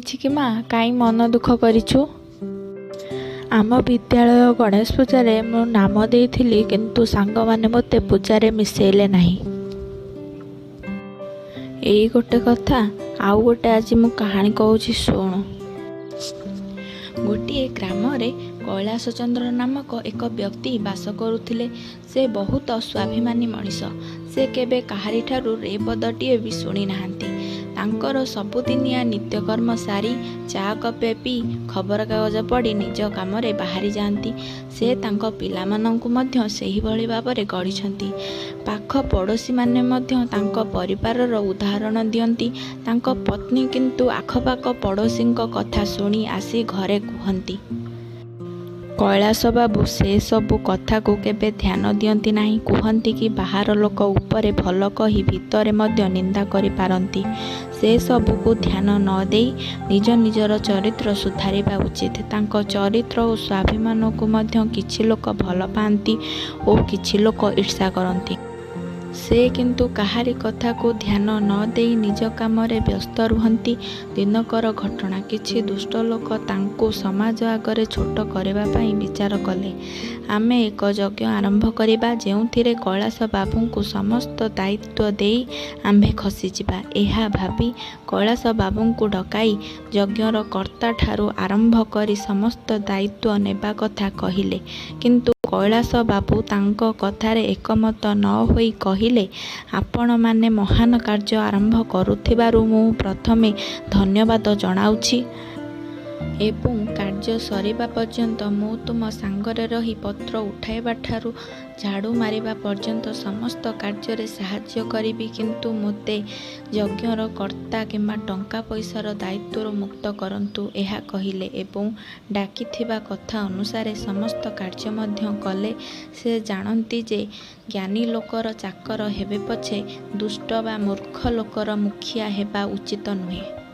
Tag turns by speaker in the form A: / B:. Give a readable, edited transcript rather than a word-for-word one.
A: ହେଇଛି କି ମା, କାଇଁ ମନ ଦୁଃଖ କରିଛୁ? ଆମ ବିଦ୍ୟାଳୟ ଗଣେଶ ପୂଜାରେ ମୁଁ ନାମ ଦେଇଥିଲି, କିନ୍ତୁ ସାଙ୍ଗମାନେ ମୋତେ ପୂଜାରେ ମିଶେଇଲେ ନାହିଁ। ଏଇ ଗୋଟେ କଥା। ଆଉ ଗୋଟେ ଆଜି ମୁଁ କାହାଣୀ କହୁଛି, ଶୁଣୁ। ଗୋଟିଏ ଗ୍ରାମରେ କୈଳାସଚନ୍ଦ୍ର ନାମକ ଏକ ବ୍ୟକ୍ତି ବାସ କରୁଥିଲେ। ସେ ବହୁତ ସ୍ୱାଭିମାନୀ ମଣିଷ। ସେ କେବେ କାହାରିଠାରୁ ରେ ପଦଟିଏ ବି ଶୁଣି ନାହାନ୍ତି। ତାଙ୍କର ସବୁଦିନିଆ ନିତ୍ୟକର୍ମ ସାରି ଚା କପେ ପିଇ ଖବରକାଗଜ ପଢ଼ି ନିଜ କାମରେ ବାହାରି ଯାଆନ୍ତି। ସେ ତାଙ୍କ ପିଲାମାନଙ୍କୁ ମଧ୍ୟ ସେହିଭଳି ଭାବରେ ଗଢ଼ିଛନ୍ତି। ପାଖ ପଡ଼ୋଶୀମାନେ ମଧ୍ୟ ତାଙ୍କ ପରିବାରର ଉଦାହରଣ ଦିଅନ୍ତି। ତାଙ୍କ ପତ୍ନୀ କିନ୍ତୁ ଆଖପାଖ ପଡ଼ୋଶୀଙ୍କ କଥା ଶୁଣି ଆସି ଘରେ କୁହନ୍ତି। କୈଳାସ ବାବୁ ସେସବୁ କଥାକୁ କେବେ ଧ୍ୟାନ ଦିଅନ୍ତି ନାହିଁ। କୁହନ୍ତି କି ବାହାର ଲୋକ ଉପରେ ଭଲ କହି ଭିତରେ ମଧ୍ୟ ନିନ୍ଦା କରିପାରନ୍ତି। ସେସବୁକୁ ଧ୍ୟାନ ନ ଦେଇ ନିଜ ନିଜର ଚରିତ୍ର ସୁଧାରିବା ଉଚିତ। ତାଙ୍କ ଚରିତ୍ର ଓ ସ୍ୱାଭିମାନକୁ ମଧ୍ୟ କିଛି ଲୋକ ଭଲ ପାଆନ୍ତି ଓ କିଛି ଲୋକ ଈର୍ଷା କରନ୍ତି। ସେ କିନ୍ତୁ କାହାରି କଥାକୁ ଧ୍ୟାନ ନ ଦେଇ ନିଜ କାମରେ ବ୍ୟସ୍ତ ରୁହନ୍ତି। ଦିନକର ଘଟଣା, କିଛି ଦୁଷ୍ଟ ଲୋକ ତାଙ୍କୁ ସମାଜ ଆଗରେ ଛୋଟ କରିବା ପାଇଁ ବିଚାର କଲେ। ଆମେ ଏକ ଯଜ୍ଞ ଆରମ୍ଭ କରିବା, ଯେଉଁଥିରେ କୈଳାସ ବାବୁଙ୍କୁ ସମସ୍ତ ଦାୟିତ୍ୱ ଦେଇ ଆମ୍ଭେ ଖସିଯିବା। ଏହା ଭାବି କୈଳାସ ବାବୁଙ୍କୁ ଡକାଇ ଯଜ୍ଞର କର୍ତ୍ତାଠାରୁ ଆରମ୍ଭ କରି ସମସ୍ତ ଦାୟିତ୍ୱ ନେବା କଥା କହିଲେ। କିନ୍ତୁ କୈଳାସ ବାବୁ ତାଙ୍କ କଥାରେ ଏକମତ ନ ହୋଇ କହିଲେ, ଆପଣମାନେ ମହାନ କାର୍ଯ୍ୟ ଆରମ୍ଭ କରୁଥିବାରୁ ମୁଁ ପ୍ରଥମେ ଧନ୍ୟବାଦ ଜଣାଉଛି ଏବଂ କାର୍ଯ୍ୟ ସରିବା ପର୍ଯ୍ୟନ୍ତ ମୁଁ ତୁମ ସାଙ୍ଗରେ ରହି ପତ୍ର ଉଠାଇବା ଠାରୁ ଝାଡ଼ୁ ମାରିବା ପର୍ଯ୍ୟନ୍ତ ସମସ୍ତ କାର୍ଯ୍ୟରେ ସାହାଯ୍ୟ କରିବି। କିନ୍ତୁ ମୋତେ ଯଜ୍ଞର କର୍ତ୍ତା କିମ୍ବା ଟଙ୍କା ପଇସାର ଦାୟିତ୍ୱରୁ ମୁକ୍ତ କରନ୍ତୁ। ଏହା କହିଲେ ଏବଂ ଡାକିଥିବା କଥା ଅନୁସାରେ ସମସ୍ତ କାର୍ଯ୍ୟ ମଧ୍ୟ କଲେ। ସେ ଜାଣନ୍ତି ଯେ ଜ୍ଞାନୀ ଲୋକର ଚାକର ହେବେ ପଛେ ଦୁଷ୍ଟ ବା ମୂର୍ଖ ଲୋକର ମୁଖିଆ ହେବା ଉଚିତ ନୁହେଁ।